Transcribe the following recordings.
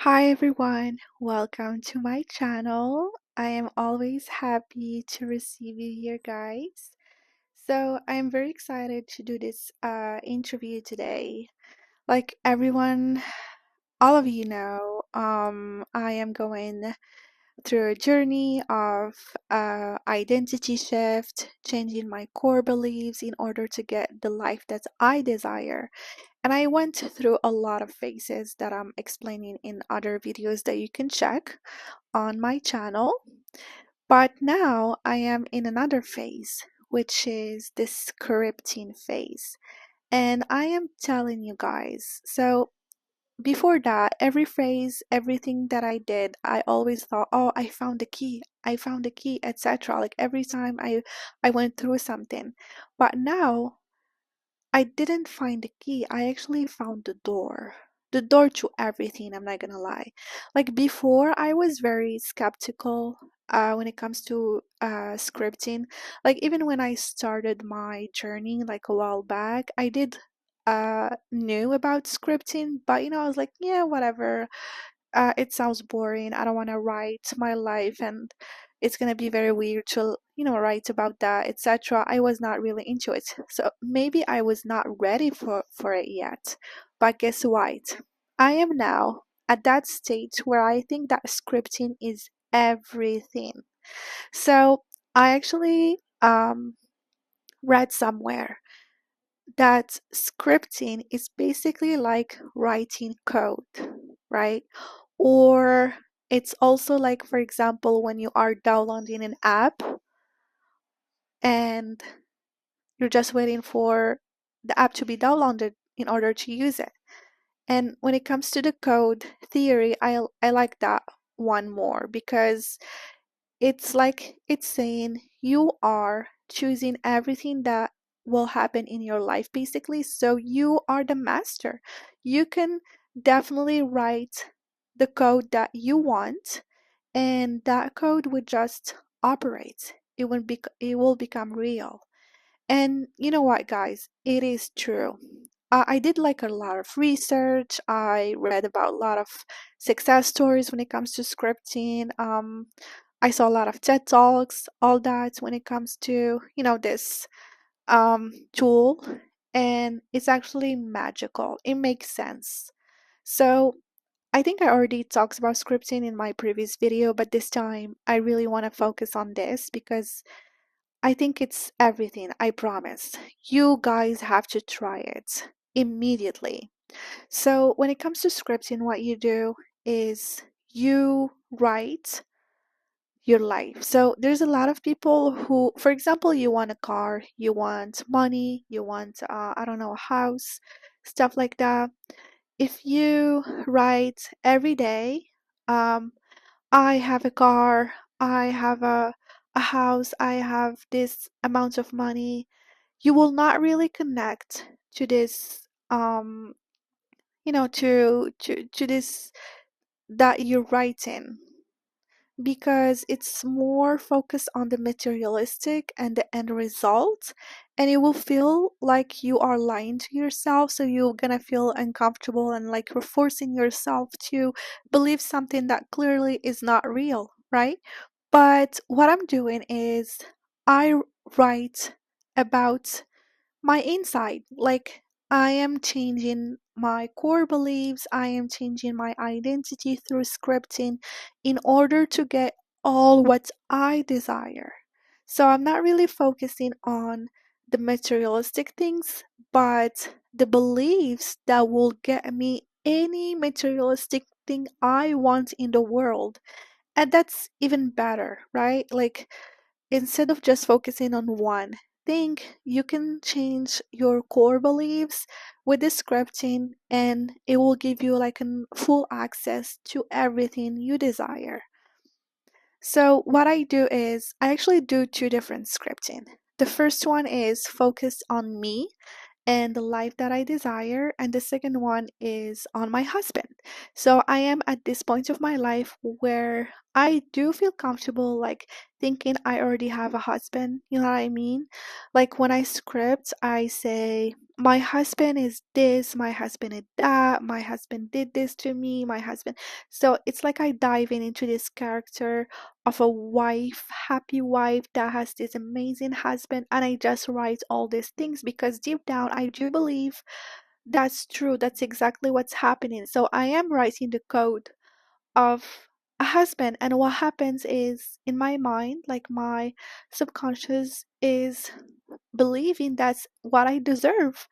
Hi everyone, welcome to my channel. I am always happy to receive you here, guys. So, I'm very excited to do this interview today. Like everyone, all of you know, I am going through a journey of identity shift, changing my core beliefs in order to get the life that I desire. And I went through a lot of phases that I'm explaining in other videos that you can check on my channel. But now I am in another phase, which is the scripting phase. And I am telling you guys, so before that, every phrase, everything that I did, I always thought, oh, I found the key, etc. Like every time I went through something. But now I didn't find the key. I actually found the door. The door to everything, I'm not gonna lie. Like before, I was very skeptical when it comes to scripting. Like even when I started my journey like a while back, I did knew about scripting, but I was like, yeah, whatever, it sounds boring. I don't want to write my life, and it's going to be very weird to, write about that, etc. I was not really into it. So maybe I was not ready for it yet. But guess what? I am now at that stage where I think that scripting is everything. So I actually read somewhere that scripting is basically like writing code, right? Or it's also like, for example, when you are downloading an app and you're just waiting for the app to be downloaded in order to use it. And when it comes to the code theory, I like that one more because it's like it's saying you are choosing everything that will happen in your life basically. So you are the master. You can definitely write the code that you want, and that code would just operate. It will become real. And you know what, guys? It is true. I did like a lot of research. I read about a lot of success stories when it comes to scripting. I saw a lot of TED Talks, all that when it comes to, this tool. And it's actually magical. It makes sense. So I think I already talked about scripting in my previous video, but this time I really want to focus on this because I think it's everything, I promise. You guys have to try it immediately. So, when it comes to scripting, what you do is you write your life. So, there's a lot of people who, for example, you want a car, you want money, you want, I don't know, a house, stuff like that. If you write every day, um, I have a car, I have a house, I have this amount of money, you will not really connect to this to this that you're writing because it's more focused on the materialistic and the end result, and it will feel like you are lying to yourself, so you're gonna feel uncomfortable and like you're forcing yourself to believe something that clearly is not real, right? But what I'm doing is I write about my inside. Like, I am changing my core beliefs, I am changing my identity through scripting in order to get all what I desire. So, I'm not really focusing on the materialistic things, but the beliefs that will get me any materialistic thing I want in the world. And that's even better, right? Like, instead of just focusing on one thing, you can change your core beliefs with the scripting, and it will give you like an full access to everything you desire. So, what I do is I actually do two different scripting. The first one is focused on me and the life that I desire, and the second one is on my husband. So I am at this point of my life where I do feel comfortable like thinking I already have a husband, you know what I mean? Like when I script, I say, my husband is this, my husband is that, my husband did this to me, my husband. So it's like I dive in into this character of a wife, happy wife that has this amazing husband, and I just write all these things because deep down I do believe that's true. That's exactly what's happening. So I am writing the code of a husband, and what happens is in my mind, like my subconscious is believing that's what I deserve.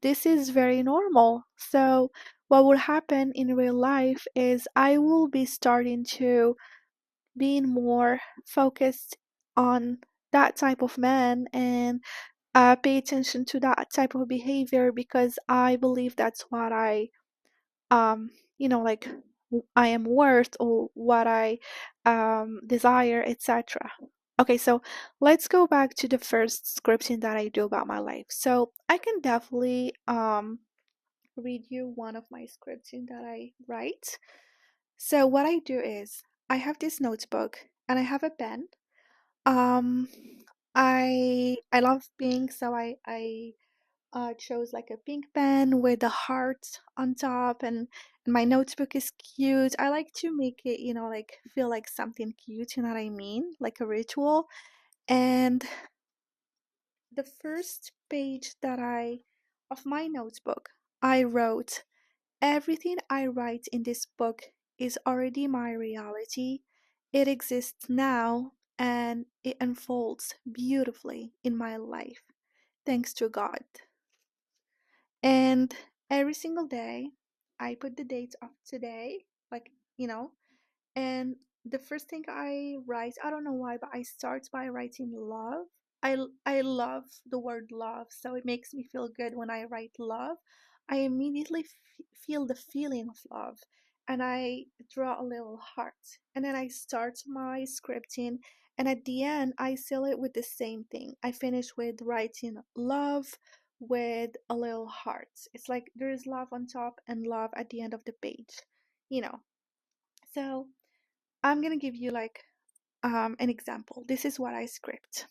This is very normal. So what will happen in real life is I will be starting to being more focused on that type of man and pay attention to that type of behavior because I believe that's what I um like I am worth or what I desire, etc. Okay, so let's go back to the first scripting that I do about my life. So I can definitely read you one of my scripting that I write. So what I do is I have this notebook and I have a pen. um I love pink, so I chose like a pink pen with a heart on top, and my notebook is cute. I like to make it, like feel like something cute, you know what I mean? Like a ritual. And the first page of my notebook, I wrote, everything I write in this book is already my reality. It exists now and it unfolds beautifully in my life, thanks to God. And every single day, I put the date of today, like, and the first thing I write, I don't know why, but I start by writing love. I love the word love, so it makes me feel good when I write love. I immediately feel the feeling of love, and I draw a little heart. And then I start my scripting, and at the end, I seal it with the same thing. I finish with writing love with a little heart. It's like there's love on top and love at the end of the page, you know. So I'm gonna give you like an example. This is what I script.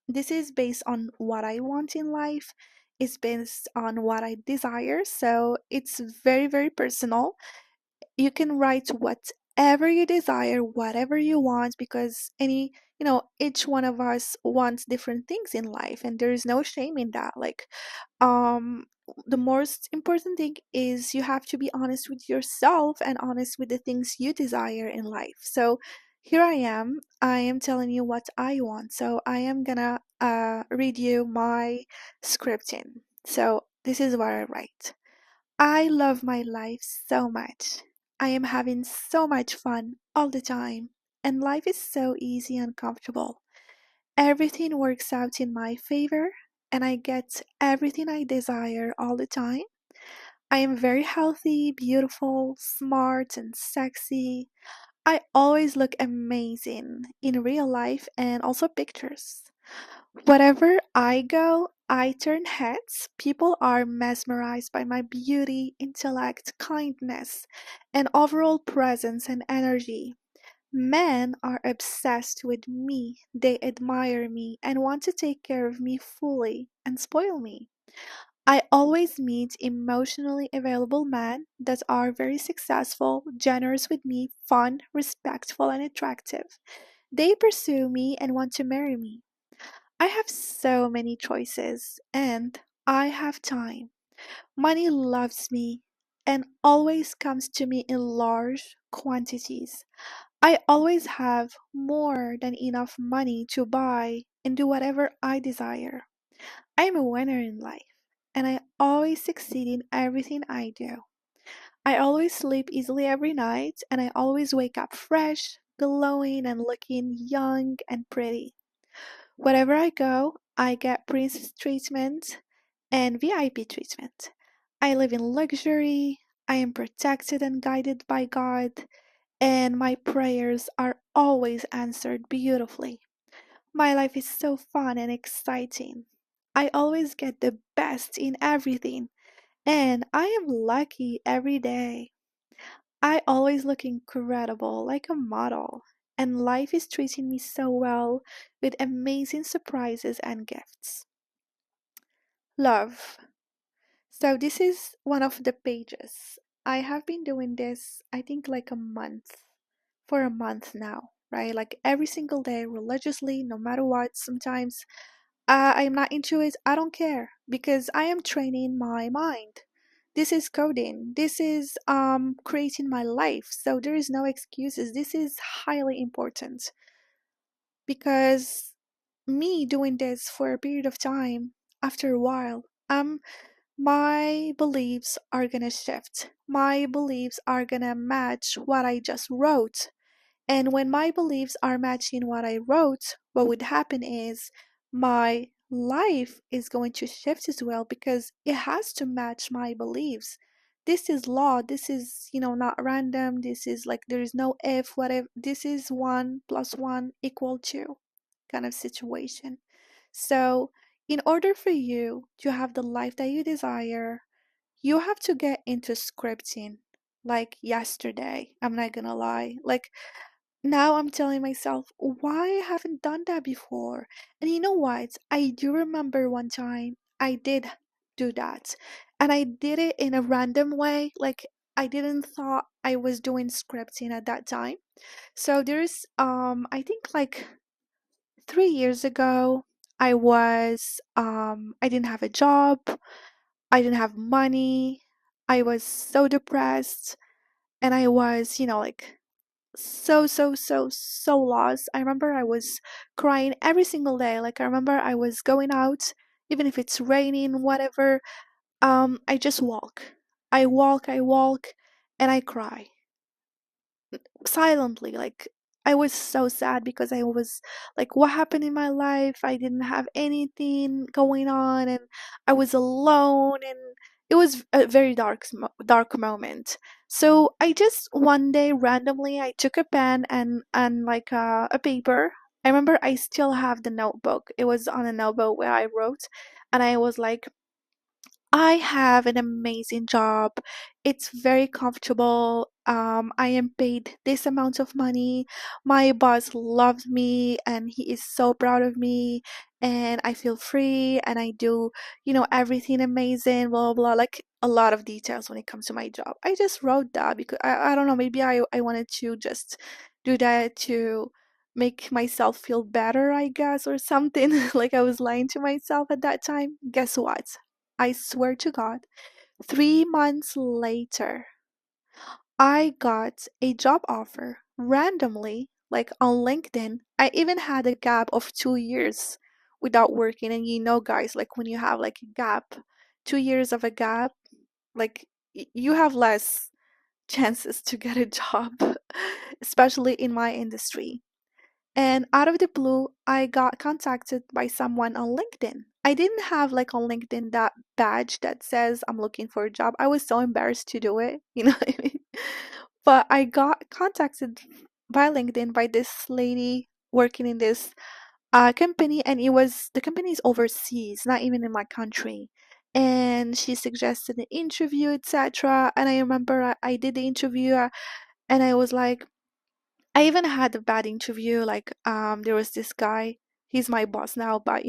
This is based on what I want in life. It's based on what I desire. So it's very, very personal. You can write whatever you desire, whatever you want, because each one of us wants different things in life, and there is no shame in that. Like, um the most important thing is you have to be honest with yourself and honest with the things you desire in life. So here I am telling you what I want. So I am gonna read you my scripting. So this is what I write. I love my life so much. I am having so much fun all the time, and life is so easy and comfortable. Everything works out in my favor, and I get everything I desire all the time. I am very healthy, beautiful, smart, and sexy. I always look amazing in real life and also pictures. Wherever I go, I turn heads. People are mesmerized by my beauty, intellect, kindness, and overall presence and energy. Men are obsessed with me. They admire me and want to take care of me fully and spoil me. I always meet emotionally available men that are very successful, generous with me, fun, respectful, and attractive. They pursue me and want to marry me. I have so many choices, and I have time. Money loves me and always comes to me in large quantities. I always have more than enough money to buy and do whatever I desire. I am a winner in life, and I always succeed in everything I do. I always sleep easily every night, and I always wake up fresh, glowing, and looking young and pretty. Wherever I go, I get princess treatment and VIP treatment. I live in luxury, I am protected and guided by God, and my prayers are always answered beautifully. My life is so fun and exciting. I always get the best in everything, and I am lucky every day. I always look incredible, like a model. And life is treating me so well with amazing surprises and gifts. Love. So, this is one of the pages. I have been doing this, I think, like a month, for a month now, right? Like every single day, religiously, no matter what. Sometimes I'm not into it. I don't care because I am training my mind. This is coding. This is creating my life. So there is no excuses. This is highly important because me doing this for a period of time, after a while, my beliefs are gonna shift. My beliefs are gonna match what I just wrote. And when my beliefs are matching what I wrote, what would happen is my life is going to shift as well because it has to match my beliefs. This is law. This is, not random. This is like there is no if, whatever. This is 1 + 1 = 2 kind of situation. So, in order for you to have the life that you desire, you have to get into scripting like yesterday. I'm not gonna lie. Like, now I'm telling myself, why I haven't done that before? And you know what? I do remember one time I did do that. And I did it in a random way. Like I didn't thought I was doing scripting at that time. So there's I think like 3 years ago I didn't have a job, I didn't have money, I was so depressed, and I was, like so lost. I remember I was crying every single day. Like I remember I was going out, even if it's raining, whatever. I just walk. I walk, and I cry silently. Like I was so sad because I was like, what happened in my life? I didn't have anything going on, and I was alone, and it was a very dark moment. So I just one day randomly I took a pen and like a paper. I remember I still have the notebook. It was on a notebook where I wrote, and I was like, I have an amazing job. It's very comfortable. I am paid this amount of money. My boss loves me and he is so proud of me. And I feel free and I do, everything amazing, blah, blah, blah. Like a lot of details when it comes to my job. I just wrote that because I don't know, maybe I wanted to just do that to make myself feel better, I guess, or something. Like I was lying to myself at that time. Guess what? I swear to God, 3 months later, I got a job offer randomly, like on LinkedIn. I even had a gap of 2 years without working. And guys, like when you have like a gap, 2 years of a gap, like you have less chances to get a job, especially in my industry. And out of the blue, I got contacted by someone on LinkedIn. I didn't have like on LinkedIn that badge that says I'm looking for a job. I was so embarrassed to do it, you know what I mean? But I got contacted by LinkedIn by this lady working in this company, and the company is overseas, not even in my country. And she suggested an interview, etc. And I remember I did the interview, and I was like, I even had a bad interview. Like, there was this guy. He's my boss now, but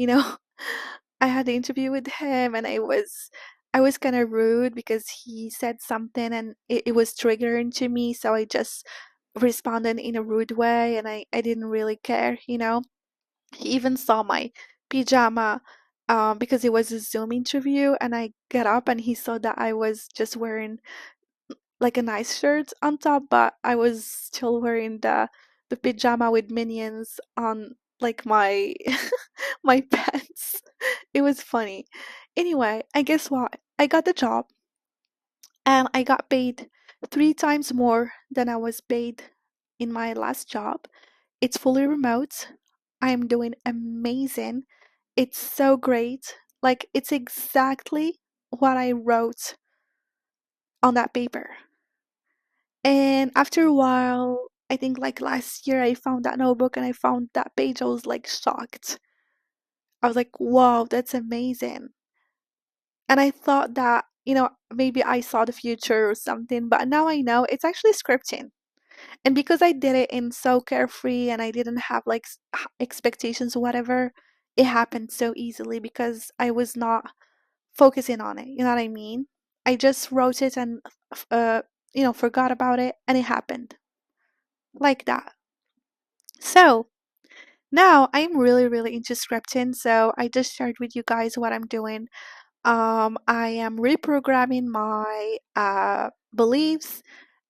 I had the interview with him, and I was kind of rude because he said something, and it was triggering to me. So I just responded in a rude way, and I didn't really care. He even saw my pajama, because it was a Zoom interview, and I got up, and he saw that I was just wearing like a nice shirt on top, but I was still wearing the pajama with minions on like my my pants. It was funny. Anyway, I guess what? I got the job and I got paid 3 times more than I was paid in my last job. It's fully remote. I'm doing amazing. It's so great. Like it's exactly what I wrote on that paper. And after a while, I think like last year, I found that notebook and I found that page. I was like shocked. I was like, wow, that's amazing. And I thought that, maybe I saw the future or something, but now I know it's actually scripting. And because I did it in so carefree and I didn't have like expectations or whatever, it happened so easily because I was not focusing on it. You know what I mean? I just wrote it and, uh, forgot about it, and it happened like that. So now I'm really, really into scripting. So I just shared with you guys what I'm doing. I am reprogramming my beliefs,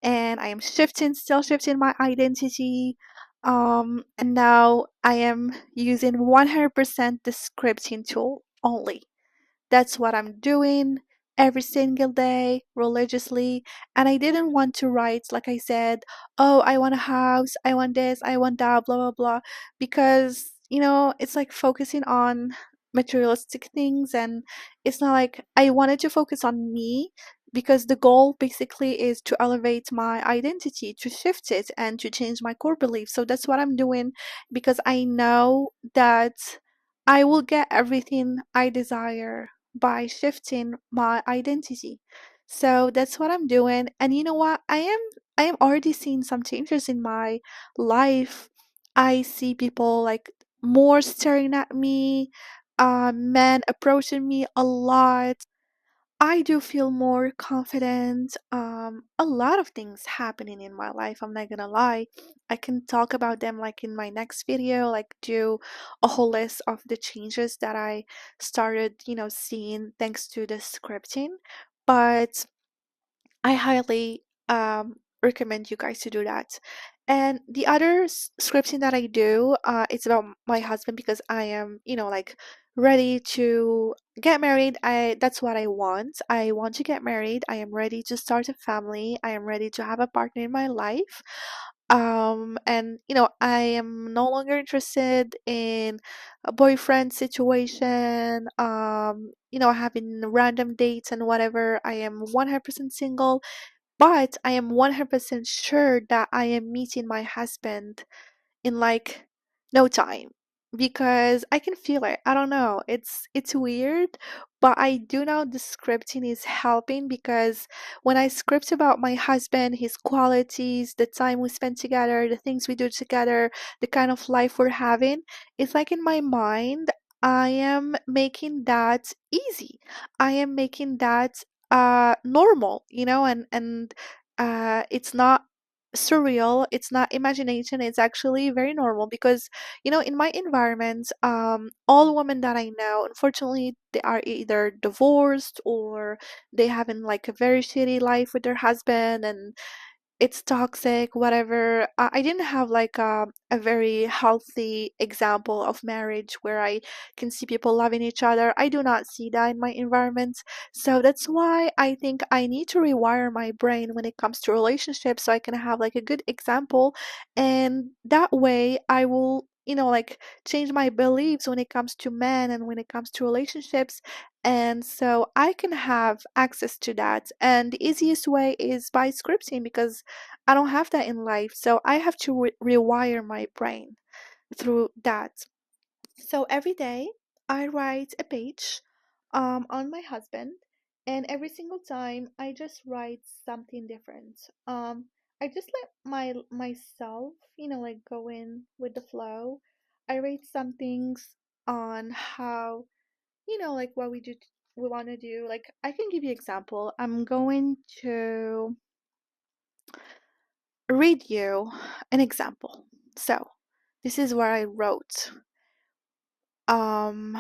and I am still shifting my identity. And now I am using 100% the scripting tool only. That's what I'm doing every single day religiously. And I didn't want to write, like I said, oh, I want a house, I want this, I want that, blah, blah, blah. Because, it's like focusing on materialistic things. And it's not like I wanted to focus on me, because the goal basically is to elevate my identity, to shift it, and to change my core beliefs. So that's what I'm doing, because I know that I will get everything I desire by shifting my identity. So that's what I'm doing. And you know what? I am already seeing some changes in my life. I see people like more staring at me, men approaching me a lot. I do feel more confident. A lot of things happening in my life. I'm not gonna lie. I can talk about them like in my next video, like do a whole list of the changes that I started, seeing thanks to the scripting. But I highly recommend you guys to do that. And the other scripting that I do, it's about my husband, because I am, like ready to get married. That's what I want. I want to get married. I am ready to start a family. I am ready to have a partner in my life. And I am no longer interested in a boyfriend situation, having random dates and whatever. I am 100% single, but I am 100% sure that I am meeting my husband in like no time, because I can feel it. I don't know. It's weird, but I do know the scripting is helping, because when I script about my husband, his qualities, the time we spend together, the things we do together, the kind of life we're having, it's like in my mind I am making that easy. I am making that normal, and it's not surreal, it's not imagination, it's actually very normal. Because in my environment, all women that I know, unfortunately, they are either divorced or they having like a very shitty life with their husband, and it's toxic, whatever. I didn't have like a very healthy example of marriage where I can see people loving each other. I do not see that in my environment. So that's why I think I need to rewire my brain when it comes to relationships, so I can have like a good example. And that way I will, like change my beliefs when it comes to men and when it comes to relationships, and so I can have access to that. And the easiest way is by scripting, because I don't have that in life. So I have to rewire my brain through that. So every day I write a page on my husband, and every single time I just write something different. I just let myself, like go in with the flow. I write some things on how, like what we want to do. Like I can give you example. I'm going to read you an example. So this is where I wrote. Um,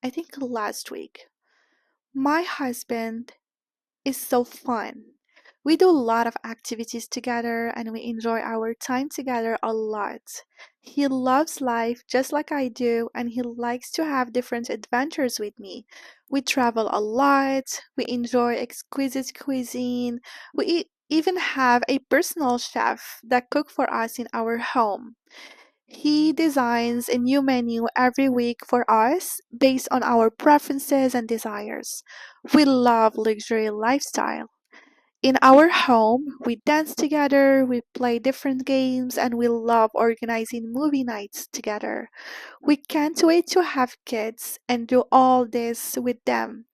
I think last week. My husband is so fun. We do a lot of activities together and we enjoy our time together a lot. He loves life just like I do, and he likes to have different adventures with me. We travel a lot, we enjoy exquisite cuisine, even have a personal chef that cook for us in our home. He designs a new menu every week for us based on our preferences and desires. We love luxury lifestyle. In our home, we dance together, we play different games, and we love organizing movie nights together. We can't wait to have kids and do all this with them.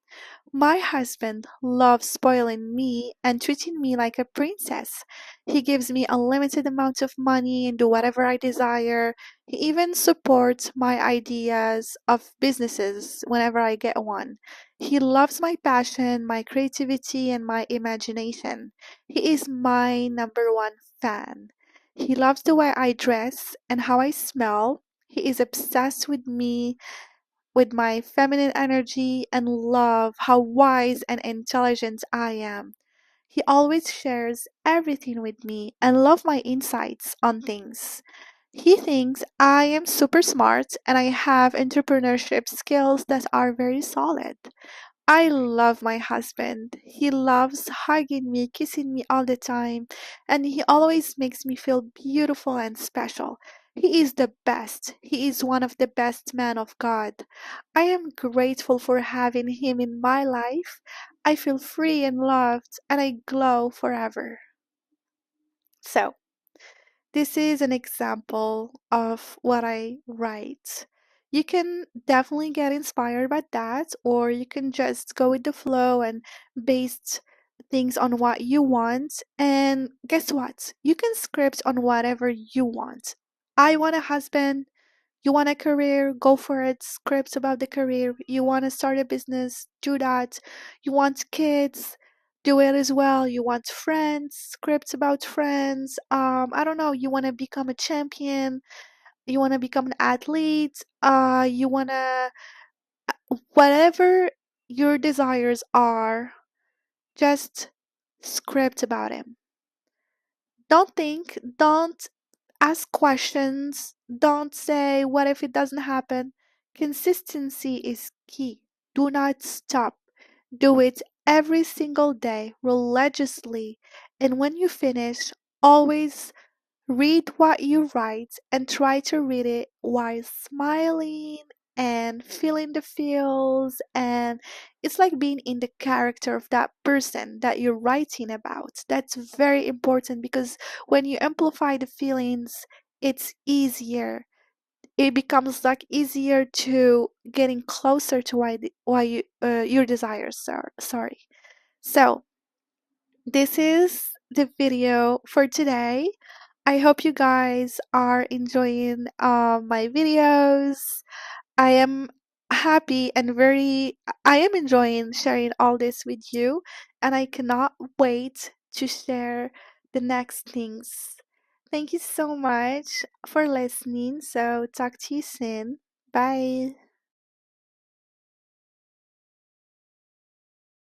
My husband loves spoiling me and treating me like a princess. He gives me unlimited amount of money and do whatever I desire. He even supports my ideas of businesses whenever I get one. He loves my passion, my creativity, and my imagination. He is my number one fan. He loves the way I dress and how I smell. He is obsessed with me, with my feminine energy, and love how wise and intelligent I am. He always shares everything with me and love my insights on things. He thinks I am super smart and I have entrepreneurship skills that are very solid. I love my husband. He loves hugging me, kissing me all the time, and he always makes me feel beautiful and special. He is the best. He is one of the best men of God. I am grateful for having him in my life. I feel free and loved, and I glow forever. So, this is an example of what I write. You can definitely get inspired by that, or you can just go with the flow and base things on what you want. And guess what? You can script on whatever you want. I want a husband. You want a career? Go for it. Script about the career. You want to start a business? Do that. You want kids? Do it as well. You want friends? Scripts about friends. I don't know. You want to become a champion? You want to become an athlete? You want to, whatever your desires are, just script about him. Don't think, don't ask questions, don't say, what if it doesn't happen? Consistency is key. Do not stop. Do it every single day, religiously. And when you finish, always read what you write and try to read it while smiling and feeling the feels, and it's like being in the character of that person that you're writing about. That's very important because when you amplify the feelings, it's easier. It becomes like easier to getting closer to why you your desires are. Sorry. So this is the video for today. I hope you guys are enjoying my videos. I am happy and I am enjoying sharing all this with you, and I cannot wait to share the next things. Thank you so much for listening. So, talk to you soon. Bye.